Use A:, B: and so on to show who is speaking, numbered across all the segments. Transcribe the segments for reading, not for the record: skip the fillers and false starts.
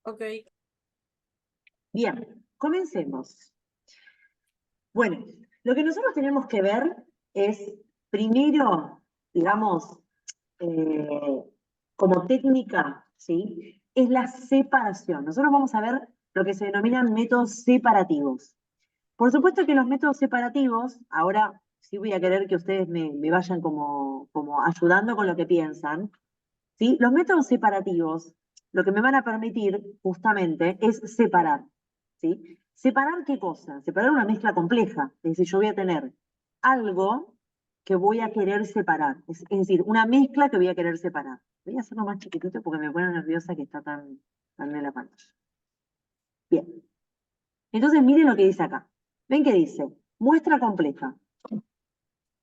A: Ok.
B: Bien, comencemos. Bueno, lo que nosotros tenemos que ver es, primero, digamos, eh, como técnica, ¿sí? Es la separación. Nosotros vamos a ver lo que se denominan métodos separativos. Por supuesto que los métodos separativos, ahora sí voy a querer que ustedes me vayan como ayudando con lo que piensan, ¿sí? Los métodos separativos lo que me van a permitir justamente es separar, ¿sí? ¿Separar qué cosa? Separar una mezcla compleja. Es decir, yo voy a tener algo que voy a querer separar. Es decir, una mezcla que voy a querer separar. Voy a hacerlo más chiquitito porque me pone nerviosa que está tan en la pantalla. Bien. Entonces, miren lo que dice acá. ¿Ven qué dice? Muestra compleja.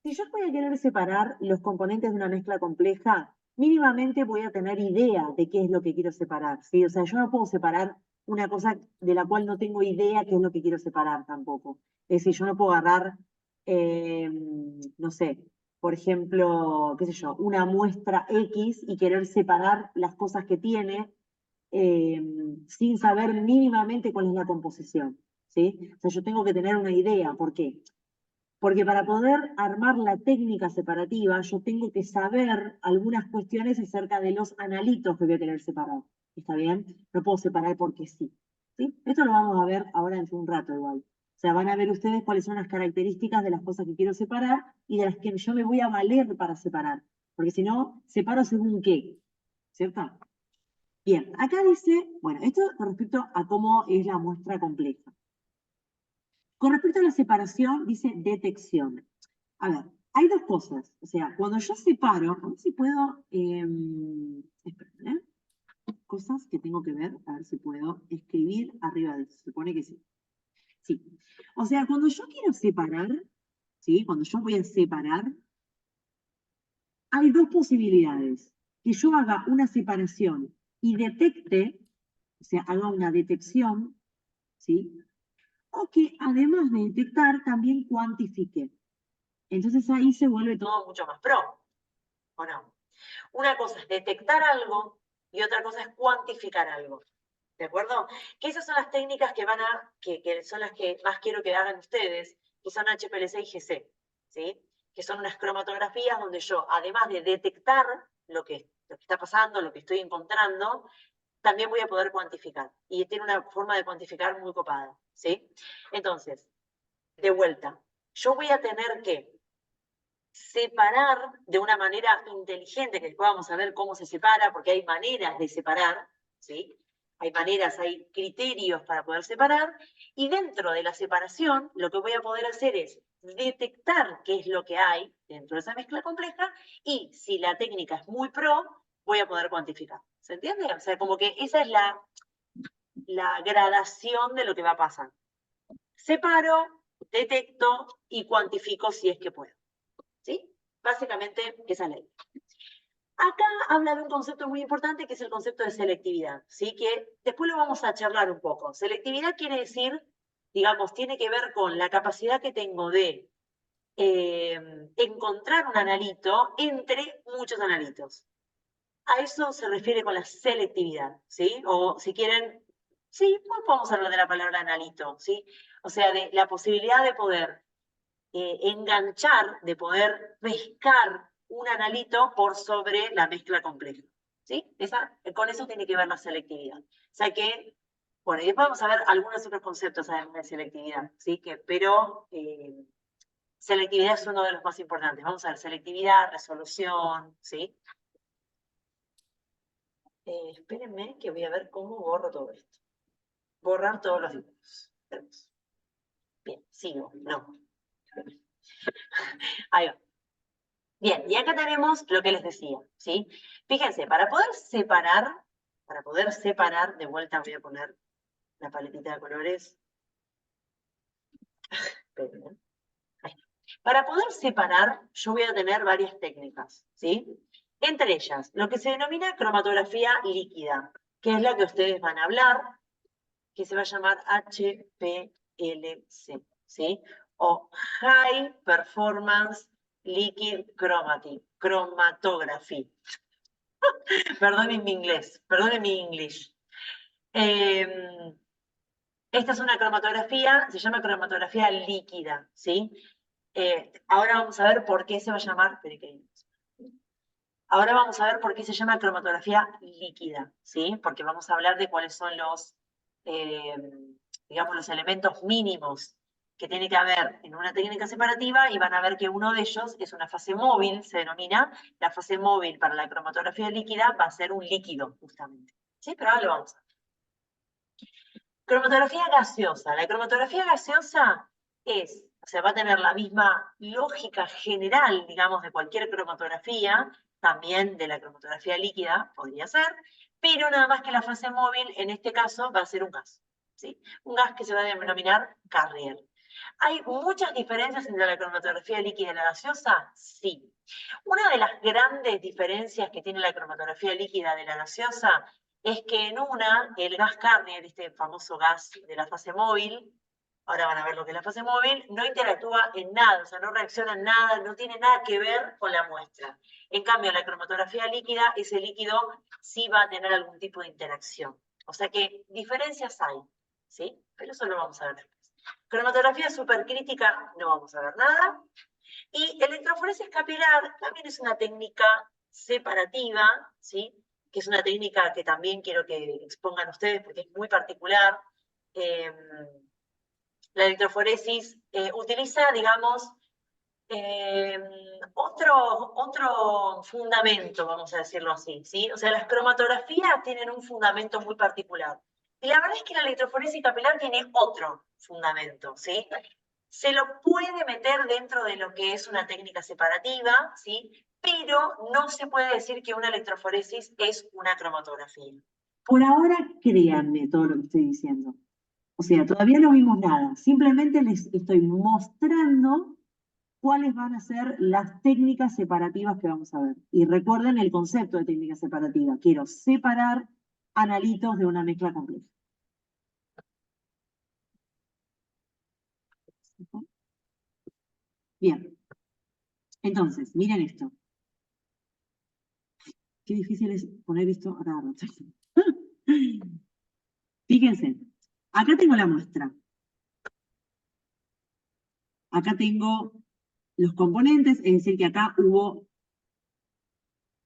B: Si yo voy a querer separar los componentes de una mezcla compleja, mínimamente voy a tener idea de qué es lo que quiero separar, ¿sí? O sea, yo no puedo separar una cosa de la cual no tengo idea qué es lo que quiero separar tampoco. Es decir, yo no puedo agarrar, no sé, por ejemplo, qué sé yo, una muestra X y querer separar las cosas que tiene eh, sin saber mínimamente cuál es la composición, ¿sí? O sea, yo tengo que tener una idea. ¿Por qué? Porque para poder armar la técnica separativa, yo tengo que saber algunas cuestiones acerca de los analitos que voy a querer separar. ¿Está bien? No puedo separar porque sí. ¿Sí? Esto lo vamos a ver ahora dentro de un rato igual. O sea, van a ver ustedes cuáles son las características de las cosas que quiero separar y de las que yo me voy a valer para separar. Porque si no, separo según qué. ¿Cierto? Bien, acá dice, bueno, esto con respecto a cómo es la muestra compleja. Con respecto a la separación, dice detección. A ver, hay dos cosas. O sea, cuando yo separo, a ver si puedo, esperen, cosas que tengo que ver, a ver si puedo escribir arriba de eso. Se supone que sí. Sí. O sea, cuando yo quiero separar, ¿sí? Cuando yo voy a separar, hay dos posibilidades. Que yo haga una separación y detecte, o sea, haga una detección, ¿sí? O que además de detectar, también cuantifique. Entonces ahí se vuelve todo mucho más pro, ¿o no? Una cosa es detectar algo y otra cosa es cuantificar algo. ¿De acuerdo? Que esas son las técnicas que son las que más quiero que hagan ustedes, que son HPLC y GC, ¿sí? Que son unas cromatografías donde yo, además de detectar lo que está pasando, lo que estoy encontrando, también voy a poder cuantificar. Y tiene una forma de cuantificar muy copada, ¿sí? Entonces, de vuelta, yo voy a tener que separar de una manera inteligente, que después vamos a ver cómo se separa, porque hay maneras de separar, ¿sí? Hay maneras, hay criterios para poder separar, y dentro de la separación, lo que voy a poder hacer es detectar qué es lo que hay dentro de esa mezcla compleja, y si la técnica es muy pro, voy a poder cuantificar. ¿Se entiende? O sea, como que esa es la gradación de lo que va a pasar. Separo, detecto y cuantifico si es que puedo. ¿Sí? Básicamente esa es la idea. Acá habla de un concepto muy importante que es el concepto de selectividad, ¿sí? Que después lo vamos a charlar un poco. Selectividad quiere decir, digamos, tiene que ver con la capacidad que tengo de encontrar un analito entre muchos analitos. A eso se refiere con la selectividad, ¿sí? O si quieren, sí, pues podemos hablar de la palabra analito, ¿sí? O sea, de la posibilidad de poder enganchar, de poder pescar un analito por sobre la mezcla compleja. ¿Sí? Con eso tiene que ver la selectividad. O sea que, bueno, y después vamos a ver algunos otros conceptos además de selectividad, ¿sí? Pero selectividad es uno de los más importantes. Vamos a ver selectividad, resolución, ¿sí? Espérenme que voy a ver cómo borro todo esto. Borrar todos los dibujos. Bien, sigo. No. Ahí va. Bien, y acá tenemos lo que les decía, ¿sí? Fíjense, para poder separar, de vuelta voy a poner la paletita de colores. Para poder separar, yo voy a tener varias técnicas, ¿sí? Entre ellas, lo que se denomina cromatografía líquida, que es la que ustedes van a hablar, que se va a llamar HPLC, ¿sí? O High Performance Liquid Chromatography. Perdonen mi inglés, perdonen mi English. Esta es una cromatografía, se llama cromatografía líquida, ¿sí? Ahora vamos a ver por qué se va a llamar, ahora vamos a ver por qué se llama cromatografía líquida, ¿sí? Porque vamos a hablar de cuáles son los, digamos, los elementos mínimos que tiene que haber en una técnica separativa y van a ver que uno de ellos es una fase móvil, se denomina. La fase móvil para la cromatografía líquida va a ser un líquido, justamente. ¿Sí? Pero ahora lo vamos a ver. Cromatografía gaseosa. La cromatografía gaseosa o sea, va a tener la misma lógica general, digamos, de cualquier cromatografía, también de la cromatografía líquida, podría ser, pero nada más que la fase móvil, en este caso, va a ser un gas. ¿Sí? Un gas que se va a denominar carrier. ¿Hay muchas diferencias entre la cromatografía líquida y la gaseosa? Sí. Una de las grandes diferencias que tiene la cromatografía líquida de la gaseosa es que en una, el gas Carrier, este famoso gas de la fase móvil, ahora van a ver lo que es la fase móvil, no interactúa en nada, o sea, no reacciona en nada, no tiene nada que ver con la muestra. En cambio, la cromatografía líquida, ese líquido sí va a tener algún tipo de interacción. O sea que diferencias hay, ¿sí? Pero eso lo vamos a ver después. Cromatografía supercrítica, no vamos a ver nada. Y electroforesis capilar también es una técnica separativa, ¿sí? Que es una técnica que también quiero que expongan ustedes porque es muy particular. Eh, la electroforesis utiliza, digamos, eh, otro fundamento, vamos a decirlo así, ¿sí? O sea, las cromatografías tienen un fundamento muy particular. Y la verdad es que la electroforesis capilar tiene otro fundamento, ¿sí? Se lo puede meter dentro de lo que es una técnica separativa, ¿sí? Pero no se puede decir que una electroforesis es una cromatografía. Por ahora, créanme todo lo que estoy diciendo. O sea, todavía no vimos nada. Simplemente les estoy mostrando cuáles van a ser las técnicas separativas que vamos a ver. Y recuerden el concepto de técnica separativa. Quiero separar analitos de una mezcla compleja. Bien. Entonces, miren esto. Qué difícil es poner esto a cada rato. Fíjense, acá tengo la muestra. Acá tengo los componentes, es decir, que acá hubo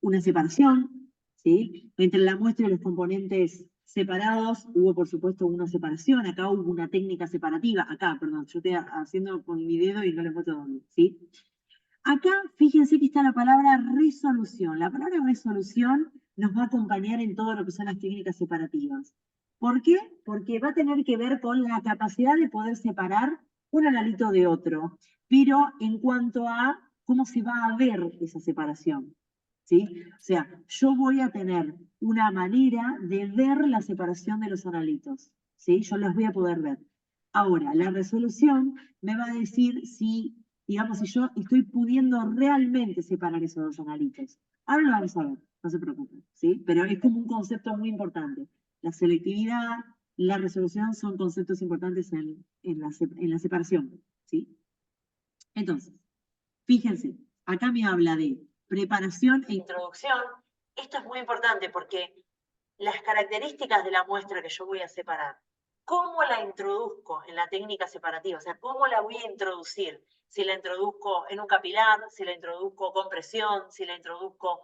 B: una separación, ¿sí? Entre la muestra y los componentes separados hubo, por supuesto, una separación. Acá hubo una técnica separativa. Acá, perdón, yo estoy haciendo con mi dedo y no les muestro dónde, ¿sí? Acá, fíjense que está la palabra resolución. La palabra resolución nos va a acompañar en todo lo que son las técnicas separativas. ¿Por qué? Porque va a tener que ver con la capacidad de poder separar un analito de otro, pero en cuanto a cómo se va a ver esa separación. ¿Sí? O sea, yo voy a tener una manera de ver la separación de los analitos. ¿Sí? Yo los voy a poder ver. Ahora, la resolución me va a decir si, digamos, si yo estoy pudiendo realmente separar esos dos analitos. Ahora lo vamos a ver, no se preocupen, ¿sí? Pero es como un concepto muy importante. La selectividad, la resolución son conceptos importantes en la separación, ¿sí? Entonces, fíjense, acá me habla de preparación e introducción. Esto es muy importante porque las características de la muestra que yo voy a separar, ¿cómo la introduzco en la técnica separativa? O sea, ¿cómo la voy a introducir? Si la introduzco en un capilar, si la introduzco con presión, si la introduzco,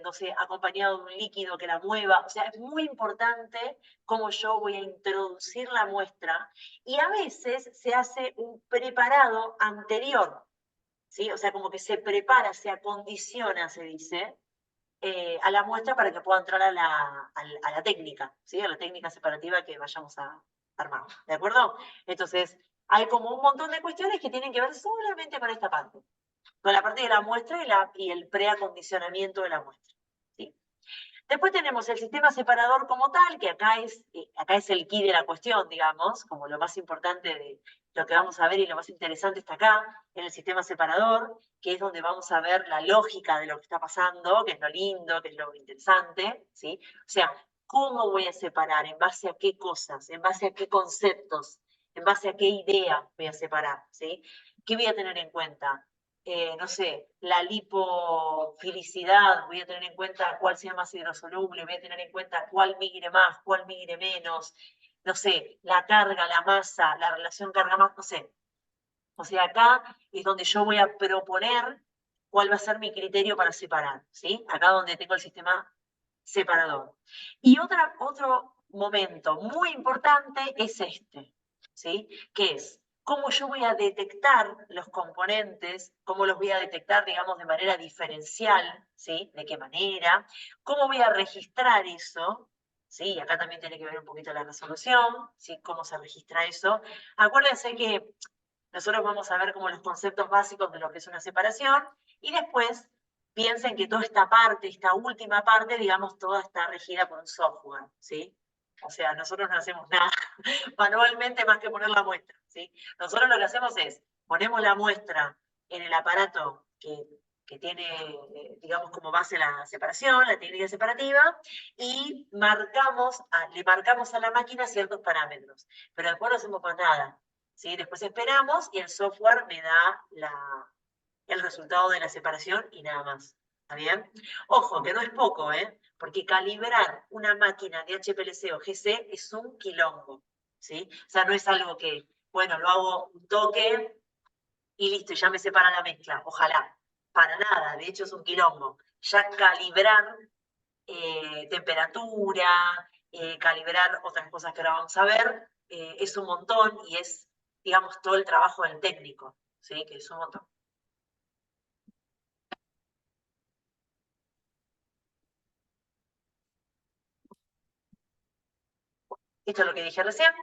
B: no sé, acompañado de un líquido que la mueva. O sea, es muy importante cómo yo voy a introducir la muestra y a veces se hace un preparado anterior, ¿sí? O sea, como que se prepara, se acondiciona, se dice, a la muestra para que pueda entrar a la técnica, ¿sí? A la técnica separativa que vayamos a armar, ¿de acuerdo? Entonces, hay como un montón de cuestiones que tienen que ver solamente con esta parte, con la parte de la muestra y el preacondicionamiento de la muestra, ¿sí? Después tenemos el sistema separador como tal, que acá es el key de la cuestión, digamos, como lo más importante de lo que vamos a ver y lo más interesante está acá, en el sistema separador, que es donde vamos a ver la lógica de lo que está pasando, que es lo lindo, que es lo interesante, ¿sí? O sea, ¿cómo voy a separar? ¿En base a qué cosas? ¿En base a qué conceptos? ¿En base a qué idea voy a separar? ¿Sí? ¿Qué voy a tener en cuenta? no sé, la lipofilicidad, voy a tener en cuenta cuál sea más hidrosoluble, voy a tener en cuenta cuál migre más, cuál migre menos, no sé, la carga, la masa, la relación carga-masa, no sé. O sea, acá es donde yo voy a proponer cuál va a ser mi criterio para separar, ¿sí? Acá donde tengo el sistema separador. Y otro momento muy importante es este, ¿sí? Que es cómo yo voy a detectar los componentes, cómo los voy a detectar, digamos, de manera diferencial, ¿sí? ¿De qué manera? ¿Cómo voy a registrar eso? ¿Sí? Acá también tiene que ver un poquito la resolución, ¿sí? ¿Cómo se registra eso? Acuérdense que nosotros vamos a ver como los conceptos básicos de lo que es una separación y después piensen que toda esta parte, esta última parte, digamos, toda está regida por un software, ¿sí? O sea, nosotros no hacemos nada manualmente más que poner la muestra, ¿sí? Nosotros lo que hacemos es, ponemos la muestra en el aparato que tiene, digamos, como base la separación, la técnica separativa, y le marcamos a la máquina ciertos parámetros. Pero después no hacemos más nada. ¿Sí? Después esperamos y el software me da el resultado de la separación y nada más. ¿Está bien? Ojo, que no es poco, ¿eh? Porque calibrar una máquina de HPLC o GC es un quilombo. ¿Sí? O sea, no es algo que, bueno, lo hago un toque y listo, ya me separa la mezcla. Ojalá. Para nada, de hecho es un quilombo. Ya calibrar temperatura, calibrar otras cosas que ahora vamos a ver, es un montón y es, digamos, todo el trabajo del técnico, ¿sí? Que es un montón. Esto es lo que dije recién,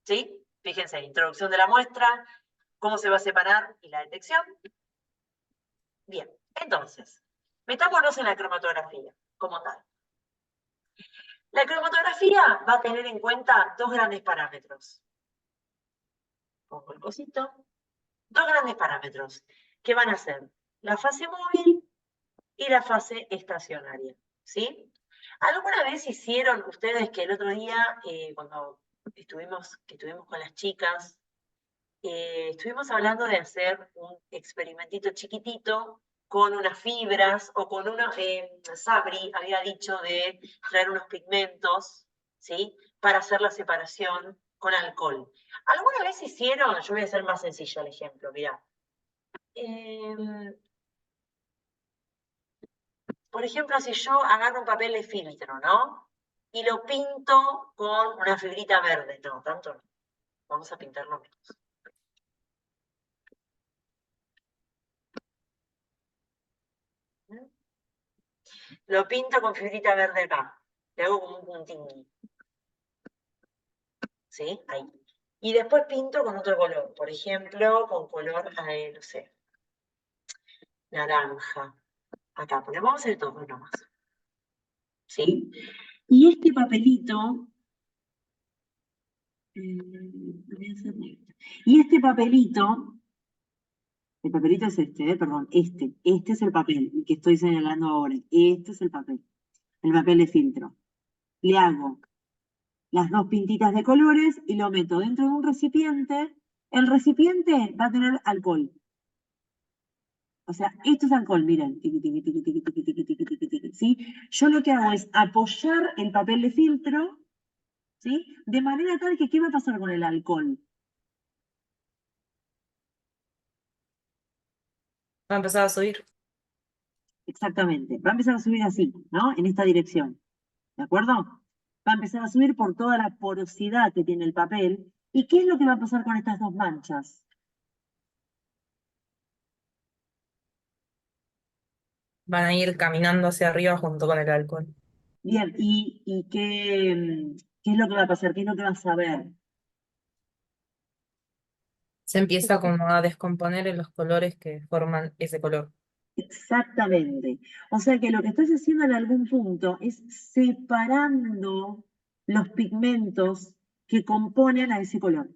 B: ¿sí? Fíjense, introducción de la muestra, cómo se va a separar y la detección. Bien, entonces, metámonos en la cromatografía como tal. La cromatografía va a tener en cuenta dos grandes parámetros. Pongo el cosito. Dos grandes parámetros que van a ser la fase móvil y la fase estacionaria, ¿sí? ¿Alguna vez hicieron ustedes que el otro día, cuando estuvimos con las chicas, estuvimos hablando de hacer un experimentito chiquitito con unas fibras o con unos, Sabri había dicho de traer unos pigmentos, ¿sí? Para hacer la separación con alcohol. ¿Alguna vez hicieron? Yo voy a hacer más sencillo el ejemplo, mirá. Por ejemplo, si yo agarro un papel de filtro, ¿no? Y lo pinto con una fibrita verde. No, tanto no. Vamos a pintarlo menos. Lo pinto con fibrita verde acá. Le hago como un puntín. ¿Sí? Ahí. Y después pinto con otro color. Por ejemplo, con color, no sé, naranja. Acá, porque vamos a hacer todo nomás. ¿Sí? Y este papelito, voy a hacer negro. Y este papelito, el papelito es este, perdón, este es el papel el que estoy señalando ahora. Este es el papel de filtro. Le hago las dos pintitas de colores y lo meto dentro de un recipiente. El recipiente va a tener alcohol. O sea, esto es alcohol, miren. Tiqui, tiqui, tiqui, tiqui, tiqui, tiqui, tiqui, tiqui, tiqui, ¿sí? Yo lo que hago es apoyar el papel de filtro, ¿sí? De manera tal que, ¿qué va a pasar con el alcohol?
A: Va a empezar a subir.
B: Exactamente. Va a empezar a subir así, ¿no? En esta dirección. ¿De acuerdo? Va a empezar a subir por toda la porosidad que tiene el papel. ¿Y qué es lo que va a pasar con estas dos manchas?
A: Van a ir caminando hacia arriba junto con el alcohol.
B: Bien, ¿y qué es lo que va a pasar? ¿Qué es lo que vas a ver?
A: Se empieza como a descomponer en los colores que forman ese color.
B: Exactamente. O sea que lo que estás haciendo en algún punto es separando los pigmentos que componen a ese color.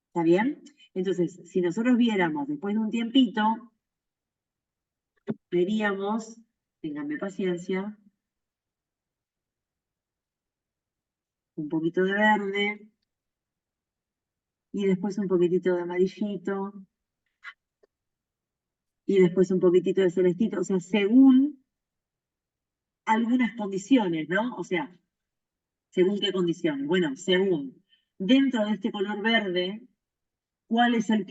B: ¿Está bien? Entonces, si nosotros viéramos después de un tiempito, veríamos, ténganme paciencia, un poquito de verde y después un poquitito de amarillito y después un poquitito de celestito, o sea, según algunas condiciones, ¿no? O sea, ¿según qué condiciones? Bueno, según dentro de este color verde, ¿cuál es el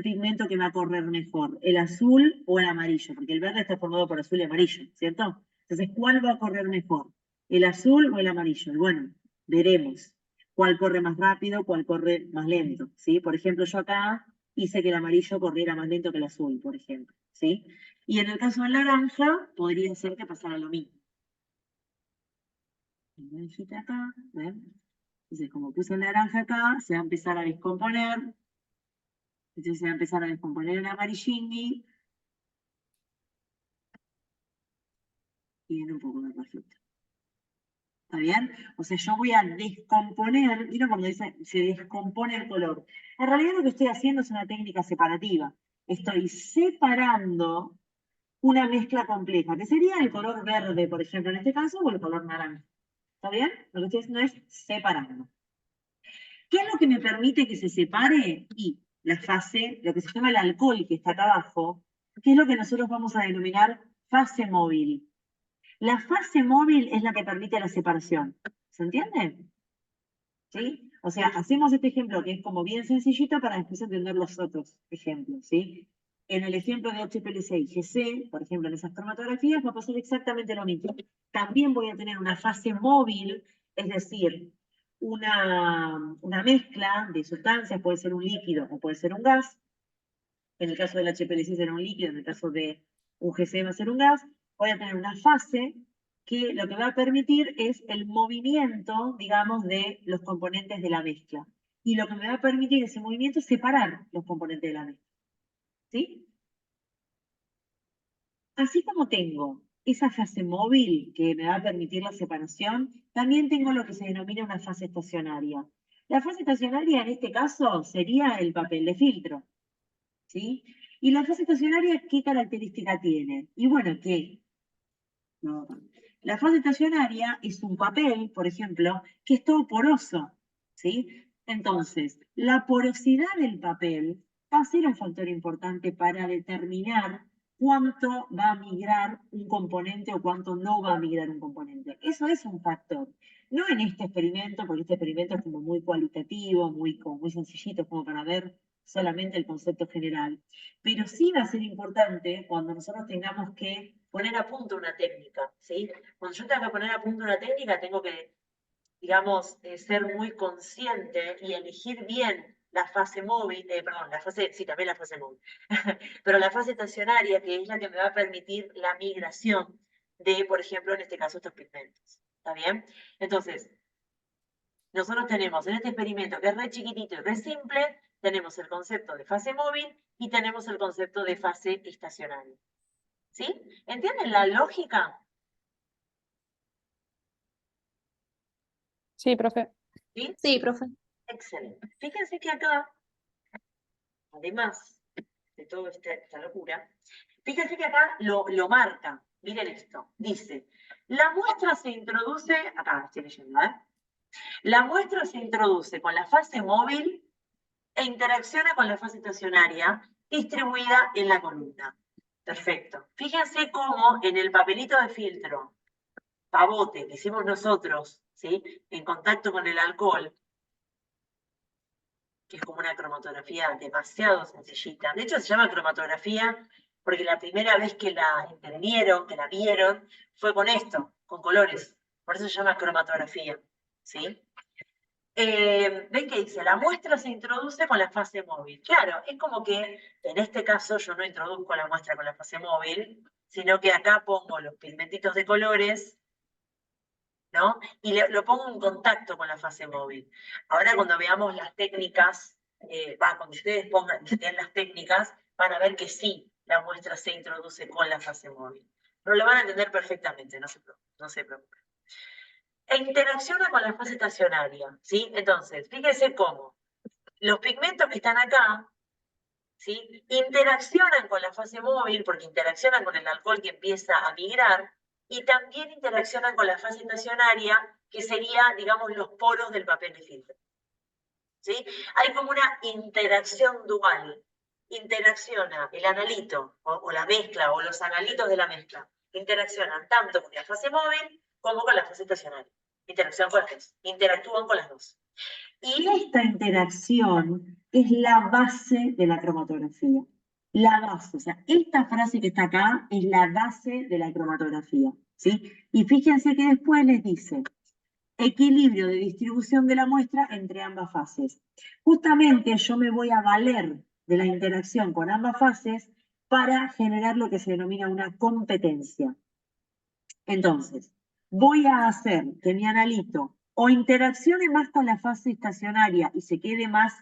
B: pigmento que va a correr mejor? ¿El azul o el amarillo? Porque el verde está formado por azul y amarillo, ¿cierto? Entonces, ¿cuál va a correr mejor? ¿El azul o el amarillo? Y bueno, veremos cuál corre más rápido, cuál corre más lento, ¿sí? Por ejemplo, yo acá hice que el amarillo corriera más lento que el azul, por ejemplo, ¿sí? Y en el caso del naranja, podría ser que pasara lo mismo. El naranjita acá, ¿ven? Entonces, como puse el naranja acá, se va a empezar a descomponer. Entonces se va a empezar a descomponer el amarillini y viene un poco de rojito. ¿Está bien? O sea, yo voy a descomponer, ¿vieron cuando dice se descompone el color? En realidad lo que estoy haciendo es una técnica separativa. Estoy separando una mezcla compleja, que sería el color verde, por ejemplo, en este caso, o el color naranja. ¿Está bien? Lo que estoy haciendo es separando. ¿Qué es lo que me permite que se separe? Y la fase, lo que se llama el alcohol que está acá abajo, que es lo que nosotros vamos a denominar fase móvil. La fase móvil es la que permite la separación. ¿Se entiende? ¿Sí? O sea, hacemos este ejemplo que es como bien sencillito para después entender los otros ejemplos, ¿sí? En el ejemplo de HPLC y GC, por ejemplo, en esas cromatografías va a pasar exactamente lo mismo. También voy a tener una fase móvil, es decir, una mezcla de sustancias, puede ser un líquido o puede ser un gas. En el caso del HPLC será un líquido, en el caso de un GC va a ser un gas. Voy a tener una fase que lo que va a permitir es el movimiento, digamos, de los componentes de la mezcla. Y lo que me va a permitir ese movimiento es separar los componentes de la mezcla. ¿Sí? Así como tengo esa fase móvil que me va a permitir la separación, también tengo lo que se denomina una fase estacionaria. La fase estacionaria en este caso sería el papel de filtro. ¿Sí? Y la fase estacionaria, ¿qué característica tiene? Y bueno, que no, la fase estacionaria es un papel, por ejemplo, que es todo poroso, ¿sí? Entonces, la porosidad del papel va a ser un factor importante para determinar cuánto va a migrar un componente o cuánto no va a migrar un componente. Eso es un factor. No en este experimento, porque este experimento es como muy cualitativo, muy sencillito, como para ver solamente el concepto general, pero sí va a ser importante cuando nosotros tengamos que poner a punto una técnica, ¿sí? Cuando yo tengo que poner a punto una técnica, tengo que, digamos, ser muy consciente y elegir bien la fase móvil, perdón, la fase, sí, también la fase móvil, pero la fase estacionaria, que es la que me va a permitir la migración de, por ejemplo, en este caso, estos pigmentos. ¿Está bien? Entonces, nosotros tenemos en este experimento, que es re chiquitito y re simple, tenemos el concepto de fase móvil y tenemos el concepto de fase estacionaria. ¿Sí? ¿Entienden la lógica?
C: Sí, profe.
B: ¿Sí?
D: Sí, profe.
B: Excelente. Fíjense que acá, además de toda esta locura, fíjense que acá lo marca. Miren esto. Dice, la muestra se introduce, acá estoy leyendo, ¿eh? La muestra se introduce con la fase móvil e interacciona con la fase estacionaria distribuida en la columna. Perfecto. Fíjense cómo en el papelito de filtro, pavote, que hicimos nosotros, ¿sí? En contacto con el alcohol, que es como una cromatografía demasiado sencillita. De hecho, se llama cromatografía porque la primera vez que la intervinieron, que la vieron, fue con esto, con colores. Por eso se llama cromatografía, ¿sí? Ven que dice, la muestra se introduce con la fase móvil. Claro, es como que en este caso yo no introduzco la muestra con la fase móvil, sino que acá pongo los pigmentitos de colores, ¿no? Y lo pongo en contacto con la fase móvil. Ahora cuando veamos las técnicas, cuando ustedes vean las técnicas, van a ver que sí, la muestra se introduce con la fase móvil. Pero lo van a entender perfectamente, no se preocupen. E interacciona con la fase estacionaria, ¿sí? Entonces, fíjense cómo los pigmentos que están acá, ¿sí? Interaccionan con la fase móvil porque interaccionan con el alcohol que empieza a migrar y también interaccionan con la fase estacionaria, que sería, digamos, los poros del papel de filtro. ¿Sí? Hay como una interacción dual. interacciona el analito o la mezcla o los analitos de la mezcla, interaccionan tanto con la fase móvil como con la fase estacionaria. Interacción con las dos, interactúan con las dos. Y esta interacción es la base de la cromatografía. La base, o sea, esta frase que está acá es la base de la cromatografía, ¿sí? Y fíjense que después les dice equilibrio de distribución de la muestra entre ambas fases. Justamente yo me voy a valer de la interacción con ambas fases para generar lo que se denomina una competencia. Entonces, voy a hacer que mi analito o interaccione más con la fase estacionaria y se quede más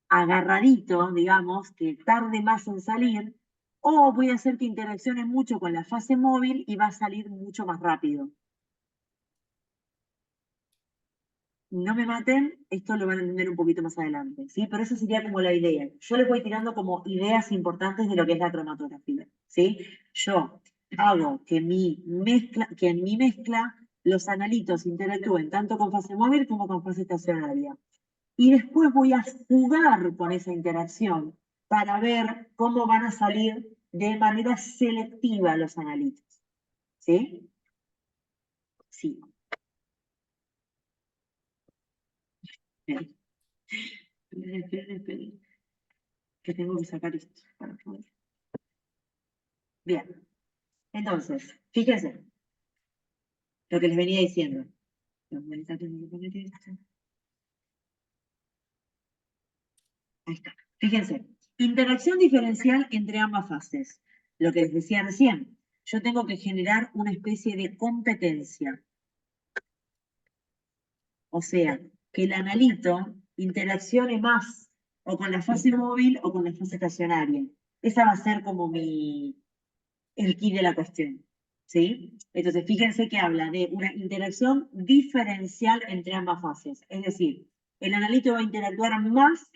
B: agarradito, digamos, que tarde más en salir, o voy a hacer que interaccione mucho con la fase móvil y va a salir mucho más rápido. No me maten, esto lo van a entender un poquito más adelante, ¿sí? Pero esa sería como la idea. Yo les voy tirando como ideas importantes de lo que es la cromatografía, ¿sí? Yo hago que en mi mezcla los analitos interactúen tanto con fase móvil como con fase estacionaria. Y después voy a jugar con esa interacción para ver cómo van a salir de manera selectiva los analitos, ¿sí? Sí. Esperen, esperen, que tengo que sacar esto para poder. Bien, entonces, fíjense lo que les venía diciendo. Ahí está. Fíjense, interacción diferencial entre ambas fases. Lo que les decía recién, yo tengo que generar una especie de competencia. O sea, que el analito interaccione más o con la fase móvil o con la fase estacionaria. Esa va a ser como el key de la cuestión. ¿Sí? Entonces, fíjense que habla de una interacción diferencial entre ambas fases. Es decir, el analito va a interactuar más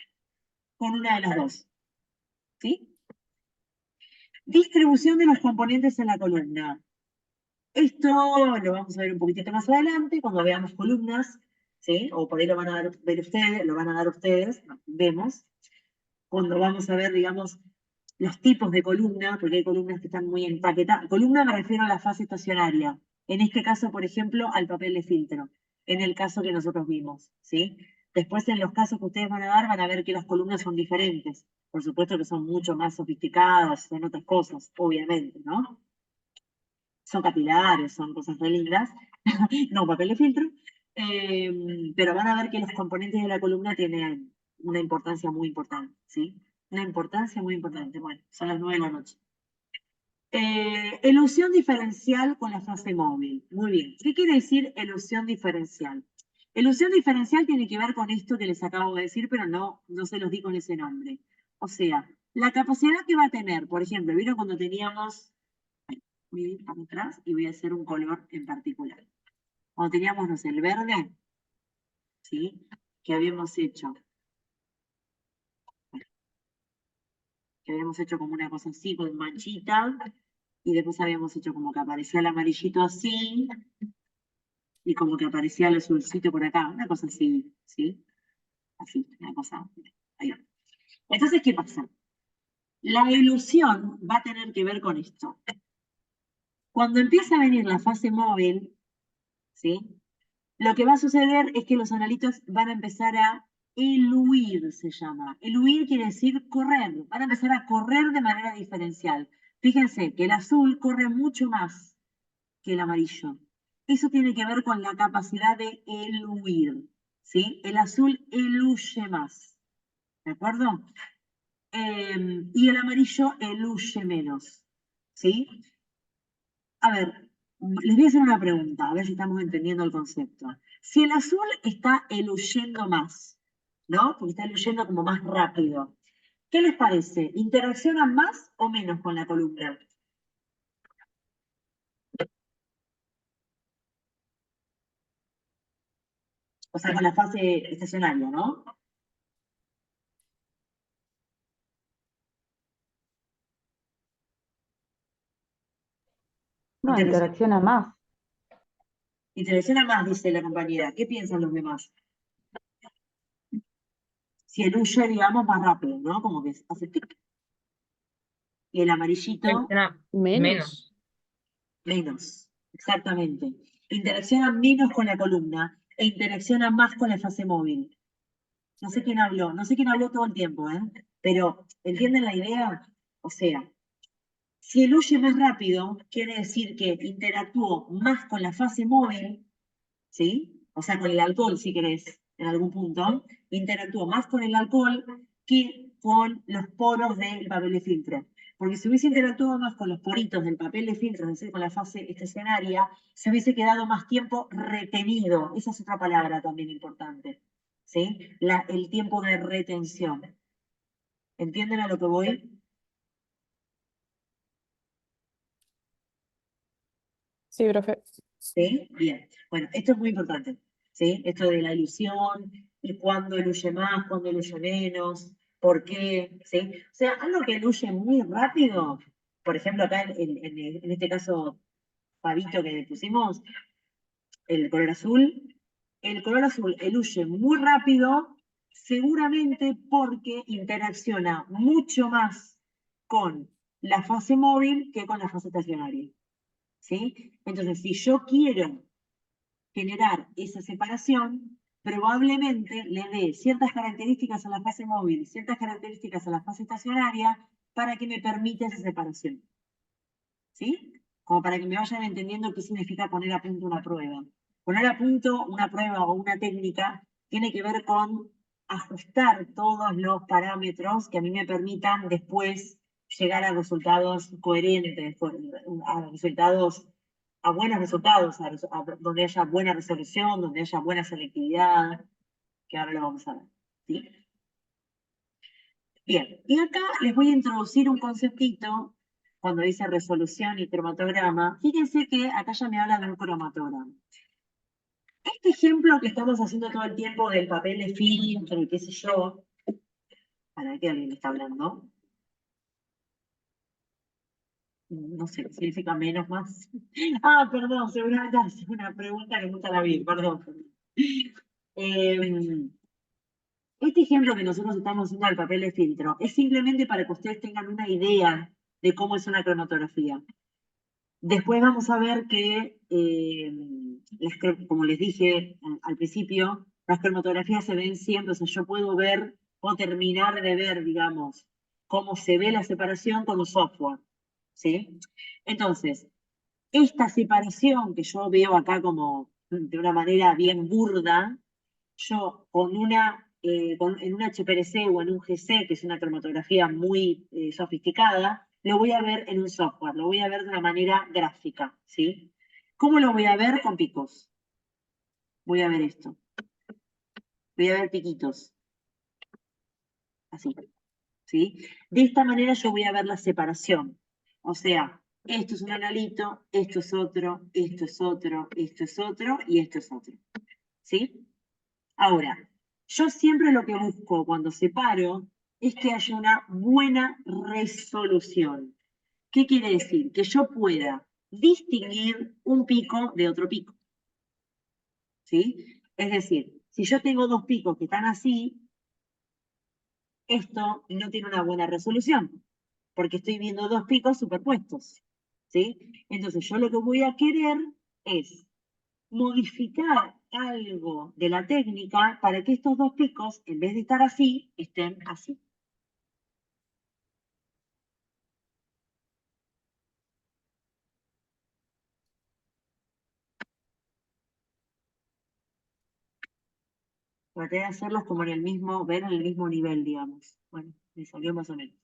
B: con una de las dos. ¿Sí? Distribución de los componentes en la columna. Esto lo vamos a ver un poquitito más adelante, cuando veamos columnas, ¿sí? O por ahí lo van a ver ustedes, lo van a dar ustedes, vemos, cuando vamos a ver, digamos, los tipos de columna, porque hay columnas que están muy empaquetadas. Columna me refiero a la fase estacionaria. En este caso, por ejemplo, al papel de filtro, en el caso que nosotros vimos, ¿sí? Después, en los casos que ustedes van a dar, van a ver que las columnas son diferentes. Por supuesto que son mucho más sofisticadas, son otras cosas, obviamente, ¿no? Son capilares, son cosas re lindas, no papel de filtro, pero van a ver que los componentes de la columna tienen una importancia muy importante, ¿sí? Una importancia muy importante. Bueno, son las 9 de la noche. Elusión diferencial con la fase móvil. Muy bien. ¿Qué quiere decir elusión diferencial? Elusión diferencial tiene que ver con esto que les acabo de decir, pero no se los di con ese nombre. O sea, la capacidad que va a tener, por ejemplo, ¿vieron cuando teníamos, voy a ir para atrás y voy a hacer un color en particular? Cuando teníamos, no sé, el verde, ¿sí? Que habíamos hecho, que habíamos hecho como una cosa así, con manchita, y después habíamos hecho como que aparecía el amarillito así, y como que aparecía el azulcito por acá, una cosa así, ¿sí? Así, una cosa, ahí va. Entonces, ¿qué pasa? La ilusión va a tener que ver con esto. Cuando empieza a venir la fase móvil, ¿sí? Lo que va a suceder es que los analitos van a empezar a eluir, se llama. Eluir quiere decir correr. Van a empezar a correr de manera diferencial. Fíjense que el azul corre mucho más que el amarillo. Eso tiene que ver con la capacidad de eluir, ¿sí? El azul eluye más, ¿de acuerdo? Y el amarillo eluye menos, ¿sí? A ver, les voy a hacer una pregunta, a ver si estamos entendiendo el concepto. Si el azul está eluyendo más, ¿no? Porque está eluyendo como más rápido. ¿Qué les parece? ¿Interaccionan más o menos con la columna? O sea, con la fase estacionaria, ¿no?
C: No,
B: Interacciona,
C: interacciona más.
B: interacciona más, dice la compañera. ¿Qué piensan los demás? Si eluye, digamos, más rápido, ¿no? Como que hace tic. y el amarillito
A: Interacciona
C: Menos.
A: menos.
B: menos. Exactamente. Interacciona menos con la columna e interacciona más con la fase móvil. No sé quién habló, no sé quién habló todo el tiempo, ¿eh? Pero, ¿entienden la idea? O sea, si el huye más rápido, quiere decir que interactuó más con la fase móvil, ¿sí? O sea, con el alcohol, si querés, en algún punto, interactúa más con el alcohol que con los poros del papel de filtro. Porque si hubiese interactuado más con los poritos del papel de filtro, es decir, con la fase estacionaria, se hubiese quedado más tiempo retenido. Esa es otra palabra también importante, ¿sí? El tiempo de retención. ¿Entienden a lo que voy?
C: Sí, profe.
B: ¿Sí? Bien. Bueno, esto es muy importante, ¿sí? Esto de la ilusión, y cuándo eluye más, cuándo eluye menos, por qué, ¿sí? O sea, algo que eluye muy rápido, por ejemplo, acá en este caso, Pavito que le pusimos, el color azul eluye muy rápido, seguramente porque interacciona mucho más con la fase móvil que con la fase estacionaria, ¿sí? Entonces, si yo quiero generar esa separación, probablemente le dé ciertas características a la fase móvil y ciertas características a la fase estacionaria para que me permita esa separación. ¿Sí? Como para que me vayan entendiendo qué significa poner a punto una prueba. Poner a punto una prueba o una técnica tiene que ver con ajustar todos los parámetros que a mí me permitan después llegar a resultados coherentes, a resultados, a buenos resultados, donde haya buena resolución, donde haya buena selectividad, que ahora lo vamos a ver. ¿Sí? Bien, y acá les voy a introducir un conceptito cuando dice resolución y cromatograma. Fíjense que acá ya me habla de un cromatograma. Este ejemplo que estamos haciendo todo el tiempo del papel de filtro y qué sé yo, ¿para qué alguien me está hablando? No sé, ¿qué significa menos más? Ah, perdón, seguramente es una pregunta que nunca la vi, perdón. Eh, Este ejemplo que nosotros estamos haciendo del papel de filtro es simplemente para que ustedes tengan una idea de cómo es una cromatografía. Después vamos a ver que, como les dije al principio, las cromatografías se ven siempre, o sea, yo puedo ver o terminar de ver, digamos, cómo se ve la separación con un software, ¿sí? Entonces, esta separación que yo veo acá como de una manera bien burda, yo con en un HPLC o en un GC, que es una cromatografía muy sofisticada, lo voy a ver en un software, lo voy a ver de una manera gráfica, ¿sí? ¿Cómo lo voy a ver? Con picos. Voy a ver esto. Voy a ver piquitos. Así, ¿sí? De esta manera yo voy a ver la separación. O sea, esto es un analito, esto es otro, esto es otro, esto es otro y esto es otro, ¿sí? Ahora, yo siempre lo que busco cuando separo es que haya una buena resolución. ¿Qué quiere decir? Que yo pueda distinguir un pico de otro pico. ¿Sí? Es decir, si yo tengo dos picos que están así, esto no tiene una buena resolución, porque estoy viendo dos picos superpuestos. ¿Sí? Entonces yo lo que voy a querer es modificar algo de la técnica para que estos dos picos, en vez de estar así, estén así. Traté de hacerlos como en el mismo, ver en el mismo nivel, digamos. Bueno, me salió más o menos.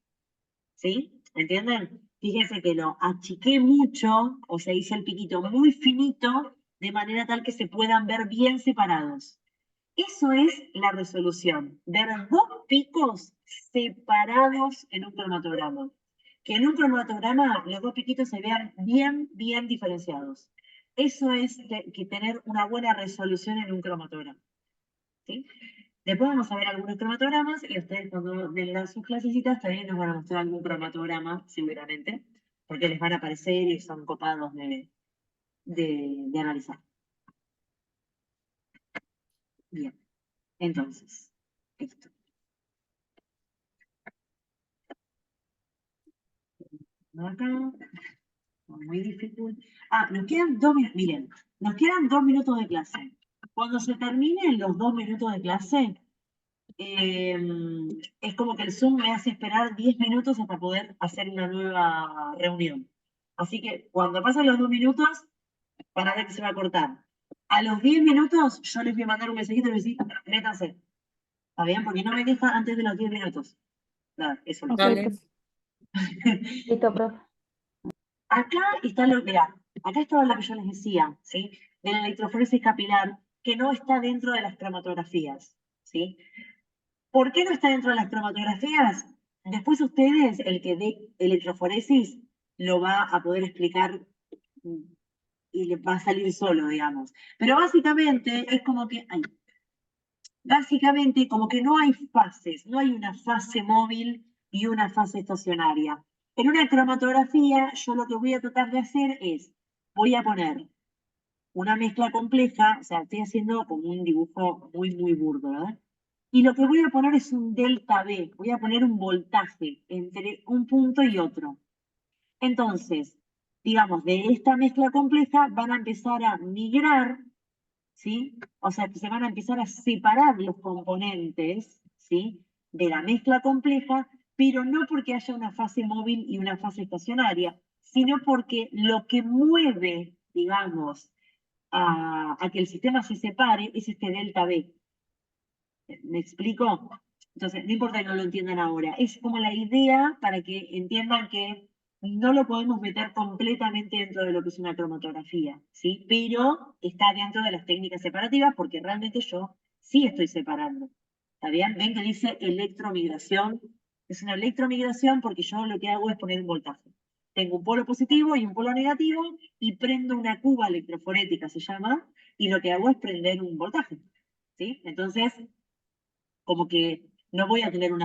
B: ¿Sí? ¿Entienden? Fíjense que lo achiqué mucho, o sea, hice el piquito muy finito, de manera tal que se puedan ver bien separados. Eso es la resolución, ver dos picos separados en un cromatograma. Que en un cromatograma los dos piquitos se vean bien, bien diferenciados. Eso es que tener una buena resolución en un cromatograma. ¿Sí? Después vamos a ver algunos cromatogramas y ustedes cuando den sus clasecitas también nos van a mostrar algún cromatograma, seguramente, porque les van a aparecer y son copados de analizar. Bien, entonces, esto. acá. Muy difícil. Nos quedan 2 minutos. Miren, nos quedan 2 minutos de clase. Cuando se terminen los 2 minutos de clase, es como que el Zoom me hace esperar 10 minutos hasta poder hacer una nueva reunión. Así que cuando pasen los 2 minutos, para ver que se va a cortar. A los 10 minutos, yo les voy a mandar un mensajito y les voy a decir, métanse. ¿Está bien? Porque no me deja antes de los 10 minutos. Nada, eso lo
C: Ok,
A: Dale.
C: pues. Listo, profe.
B: Acá está mirá, acá estaba lo que yo les decía, ¿sí? De la electroforesis capilar, que no está dentro de las cromatografías, ¿sí? ¿Por qué no está dentro de las cromatografías? Después ustedes, el que dé electroforesis, lo va a poder explicar y le va a salir solo, digamos. Pero básicamente es como que, básicamente como que no hay fases, no hay una fase móvil y una fase estacionaria. En una cromatografía, yo lo que voy a tratar de hacer es, voy a poner una mezcla compleja, o sea, estoy haciendo como un dibujo muy, muy burdo, ¿verdad? Y lo que voy a poner es un delta V, voy a poner un voltaje entre un punto y otro. Entonces, digamos, de esta mezcla compleja van a empezar a migrar, ¿sí? O sea, que se van a empezar a separar los componentes, ¿sí? De la mezcla compleja, pero no porque haya una fase móvil y una fase estacionaria, sino porque lo que mueve, digamos, a que el sistema se separe es este delta V. ¿Me explico? Entonces, no importa que no lo entiendan ahora, es como la idea para que entiendan que no lo podemos meter completamente dentro de lo que es una cromatografía, ¿sí? Pero está dentro de las técnicas separativas porque realmente yo sí estoy separando. ¿Está bien? Ven que dice electromigración. Es una electromigración porque yo lo que hago es poner un voltaje. Tengo un polo positivo y un polo negativo y prendo una cuba electroforética, se llama, y lo que hago es prender un voltaje, ¿sí? Entonces, como que no voy a tener una